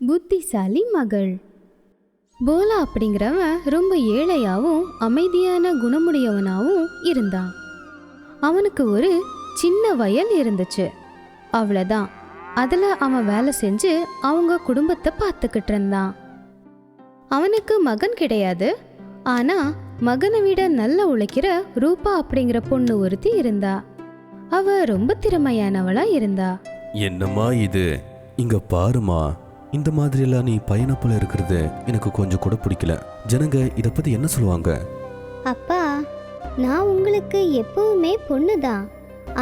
புத்திசாலி மகள். போலா அப்படிங்கிறவன் ரொம்ப ஏழையாவும் அமைதியான குணமுடையவனாவும் இருந்தான். அவனுக்கு ஒரு சின்ன வயல் இருந்துச்சு, அவ்வளோதான். அதில் அவன் வேலை செஞ்சு அவங்க குடும்பத்தை பார்த்துக்கிட்டு இருந்தான். அவனுக்கு மகன் கிடையாது, ஆனால் மகனை விட நல்லா உழைக்கிற ரூபா அப்படிங்கிற பொண்ணு ஒருத்தி இருந்தா. அவ ரொம்ப திறமையானவளா இருந்தா. என்னம்மா இது, இங்க பாருமா, இந்த மாதிரியெல்லாம் நீ பையனை போல இருக்கிறது எனக்கு கொஞ்சம் கூட பிடிக்கல. ஜனங்க இதை பத்தி என்ன சொல்லுவாங்க? அப்பா, நான் உங்களுக்கு எப்பவுமே பொண்ணு தான்,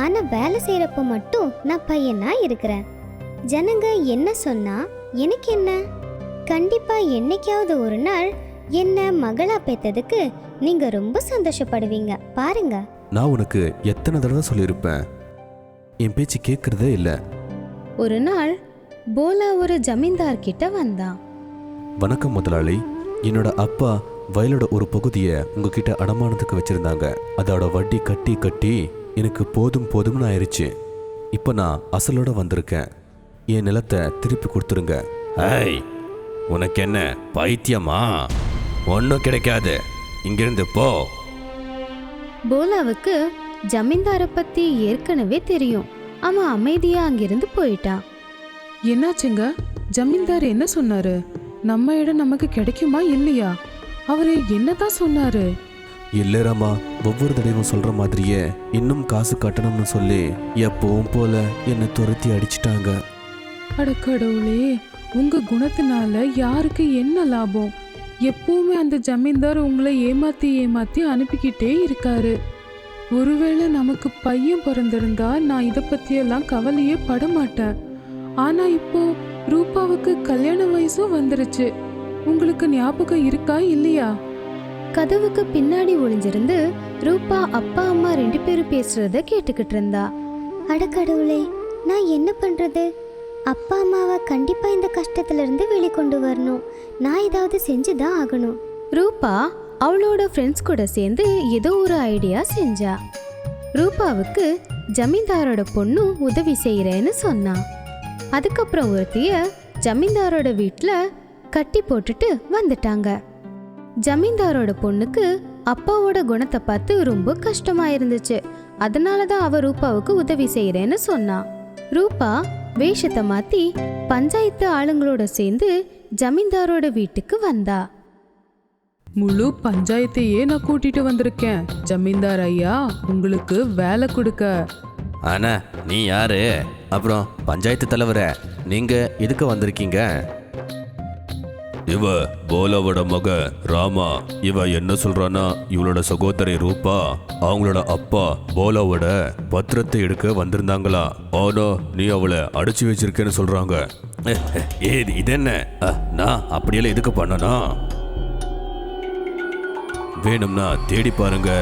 ஆனா வேலை செய்யறப்ப மட்டும் நான் பையனா இருக்கிறேன். ஜனங்க என்ன சொன்னா எனக்கு என்ன? கண்டிப்பா என்னைக்காவது ஒரு நாள் என்ன மகளா பெத்ததுக்கு நீங்க ரொம்ப சந்தோஷப்படுவீங்க பாருங்க. நான் உனக்கு எத்தனை தடவை சொல்லியிருப்பேன், என் பேச்சு கேட்கறதே இல்லை. ஒரு நாள் போலா ஒரு ஜமீன்தார் கிட்ட வந்தான். வணக்கம் முதலாளி, என்னோட அப்பா வயலோட ஒரு பகுதியை உங்ககிட்ட அடமானத்துக்கு வச்சிருந்தாங்க. அதோட வட்டி கட்டி கட்டி எனக்கு போதும் போதும்னு ஆயிடுச்சு. இப்போ நான் அசலோட வந்திருக்கேன். என் நிலத்தை திருப்பி கொடுத்துருங்க. ஐய், உனக்கு என்ன பைத்தியமா? ஒன்றும் கிடைக்காது, இங்கிருந்து போ. போலாவுக்கு ஜமீன்தாரை பத்தி ஏற்கனவே தெரியும். அவன் அமைதியா அங்கிருந்து போயிட்டான். என்னாச்சுங்க? ஜமீன்தார் என்ன சொன்னாரு? நம்ம இடம் நமக்கு கிடைக்குமா இல்லையா? அவரு என்னதான் சொன்னாரு? இல்லை ராமா, ஒவ்வொரு தடவையும் சொல்ற மாதிரியே இன்னும் காசு கட்டணும்னு சொல்லி எப்பவும் போல என்னை துரத்தி அடிச்சிட்டாங்க. அட கடவுளே, உங்க குணத்தினால யாருக்கு என்ன லாபம்? எப்பவுமே அந்த ஜமீன்தார் உங்களை ஏமாத்தி ஏமாத்தி அனுப்பிக்கிட்டே இருக்காரு. ஒருவேளை நமக்கு பையன் பிறந்திருந்தா நான் இதை பத்தியெல்லாம் கவலையே பட மாட்டேன். ஆனா இப்போ ரூபாவுக்கு கல்யாண வயசும் வந்துருச்சு. உங்களுக்கு ஞாபகம் இருக்கா இல்லையா? கதவுக்கு பின்னாடி ஒளிஞ்சிருந்து ரூபா அப்பா அம்மா 2 பேரும் பேசுறத கேட்டுக்கிட்டு இருந்தா. அடக்கடவுளே, நான் என்ன பண்றது? அப்பா அம்மாவை கண்டிப்பா இந்த கஷ்டத்துல இருந்து வெளிக்கொண்டு வரணும். நான் ஏதாவது செஞ்சுதான் ஆகணும். ரூபா அவளோட ஃப்ரெண்ட்ஸ் கூட சேர்ந்து ஏதோ ஒரு ஐடியா செஞ்சா. ரூபாவுக்கு ஜமீன்தாரோட பொண்ணு உதவி செய்யறேன்னு சொன்னா. அதுக்கப்புறம் ஒருத்திய ஜமீன்தாரோட வீட்டில் கட்டி போட்டுட்டு வந்துட்டாங்க. ஜமீன்தாரோட பொண்ணுக்கு அப்பாவோட குணத்தை பார்த்து ரொம்ப கஷ்டமா இருந்துச்சு. அதனாலதான் அவ ரூபாவுக்கு உதவி செய்யறேன்னு சொன்னா. ரூபா வேஷத்தை மாத்தி பஞ்சாயத்து ஆளுங்களோட சேர்ந்து ஜமீன்தாரோட வீட்டுக்கு வந்தா. முழு பஞ்சாயத்தையே நான் கூட்டிட்டு வந்திருக்கேன். ஜமீன்தார் ஐயா, உங்களுக்கு வேலை கொடுக்க. ஆனா நீ யாரு? அப்புறம் பஞ்சாயத்து தலைவர, நீங்க எதுக்கு வந்திருக்கீங்க? இவ போலாவோட மக ராமா. இவ என்ன சொல்றானா, இவளோட சகோதரி ரூபா அவங்களோட அப்பா போலாவோட பத்திரத்தை எடுக்க வந்திருந்தாங்களா. ஆனா நீ அவளை அடைச்சி வச்சிருக்கேன்னு சொல்றாங்க. இது என்ன? நான் அப்படியெல்லாம் எதுக்கு பண்ணனா? வேணும்னா தேடி பாருங்க.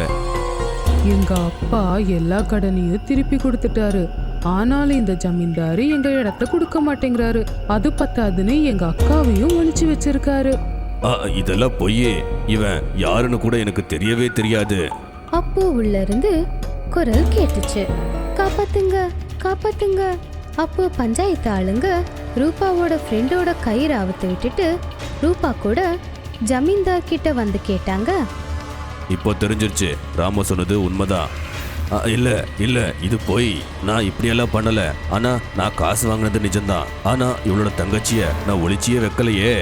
எங்க அப்பா எல்லா கடனையும் திருப்பி கொடுத்துட்டாரு. ஆனாலும் இந்த ஜமீன்தாரு எங்க இடத்த கொடுக்க மாட்டேங்கிறாரு. அது பத்தாதுன்னு எங்க அக்காவையும் ஒளிச்சு வச்சிருக்காரு. இதெல்லாம் பொய்யே. இவன் யாருன்னு கூட எனக்கு தெரியவே தெரியாது. அப்போ உள்ள இருந்து குரல் கேட்டுச்சு, காப்பாத்துங்க காப்பாத்துங்க. அப்போ பஞ்சாயத்து ஆளுங்க ரூபாவோட ஃப்ரெண்டோட கயிறு அவுத்து விட்டுட்டு ரூபா கூட ஜமீன்தார் கிட்ட வந்து கேட்டாங்க. இப்போ தெரிஞ்சிருச்சு, ராம சொன்னது உண்மைதான். இல்ல இல்ல, இது போய். நான் இப்படியெல்லாம் பண்ணல. ஆனா நான் காசு வாங்கினது நிஜம்தான். ஆனா இவளோட தங்கச்சிய நான் ஒளிச்சியே வைக்கலையே.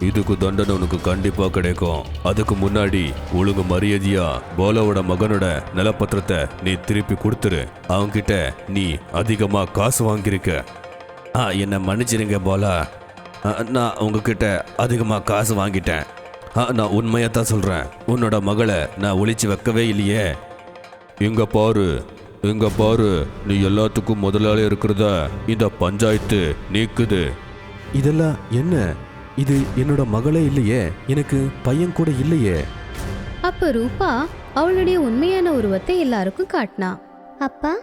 இதுக்கு தண்டனை உனக்கு கண்டிப்பா கிடைக்கும். அதுக்கு முன்னாடி ஒழுங்கு மரியாதையா போலாவோட மகனோட நிலப்பத்திரத்தை நீ திருப்பி கொடுத்துரு. அவன்கிட்ட நீ அதிகமா காசு வாங்கியிருக்க. என்னை மன்னிச்சிருங்க போலா, நான் உங்ககிட்ட அதிகமா காசு வாங்கிட்டேன். நான் உண்மையத்தான் சொல்றேன். உன்னோட மகளை நான் ஒளிச்சு வைக்கவே இல்லையே. இங்க பாரு, நீ எல்லாத்துக்கும் முதலாளி இருக்கிறத இந்த பஞ்சாயத்து நீக்குது. இதெல்லாம் என்ன? இது என்னோட மகளே இல்லையே, எனக்கு பையன் கூட இல்லையே. அப்ப ரூபா அவளுடைய உண்மையான உருவத்தை எல்லாருக்கும் காட்டினா. அப்பா,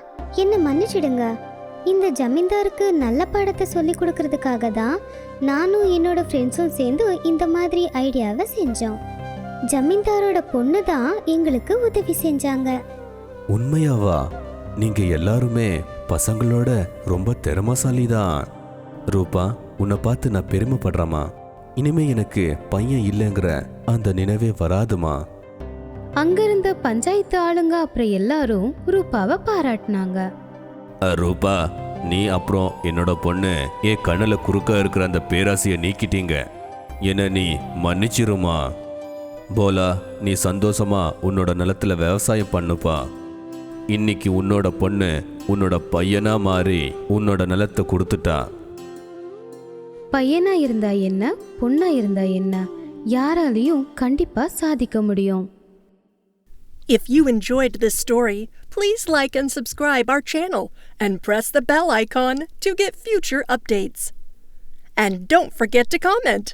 என்ன மன்னிச்சிடுங்க. இந்த ஜமீன்தாருக்கு நல்ல பாடத்தை சொல்லி கொடுக்கறதுக்காக தான் நானும் என்னோட ஃப்ரெண்ட்ஸும் சேர்ந்து இந்த மாதிரி ஐடியாவை செஞ்சோம். ஜமீன்தாரோட பொண்ணு தான் எங்களுக்கு உதவி செஞ்சாங்க. உண்மையாவா? நீங்க எல்லாருமே பசங்களோட ரொம்ப திறமைசாலி தான். ரூபா, உன்னை பார்த்து நான் பெருமைப்படுறேம்மா. இனிமே எனக்கு பையன் இல்லைங்கிற அந்த நினைவே வராதுமா. அங்கிருந்த பஞ்சாயத்து ஆளுங்க அப்புறம் எல்லாரும் ரூபாவை பாராட்டினாங்க. ரூபா, நீ அப்புறம் என்னோட பொண்ணு என் கண்ணுல குறுக்க இருக்கிற அந்த பேராசையை நீக்கிட்டீங்க. என்ன நீ மன்னிச்சிருமா. போலா, நீ சந்தோஷமா உன்னோட நிலத்துல விவசாயம் பண்ணுப்பா. இன்னைக்கு உன்னோட பொண்ணு உன்னோட பையனா மாறி உன்னோட நிலத்தை கொடுத்துட்டா. பையனா இருந்தா என்ன, பொண்ணா இருந்தா என்ன, யாராலையும் கண்டிப்பா சாதிக்க முடியும். If you enjoyed this story, please like and subscribe our channel and press the bell icon to get future updates. And don't forget to comment.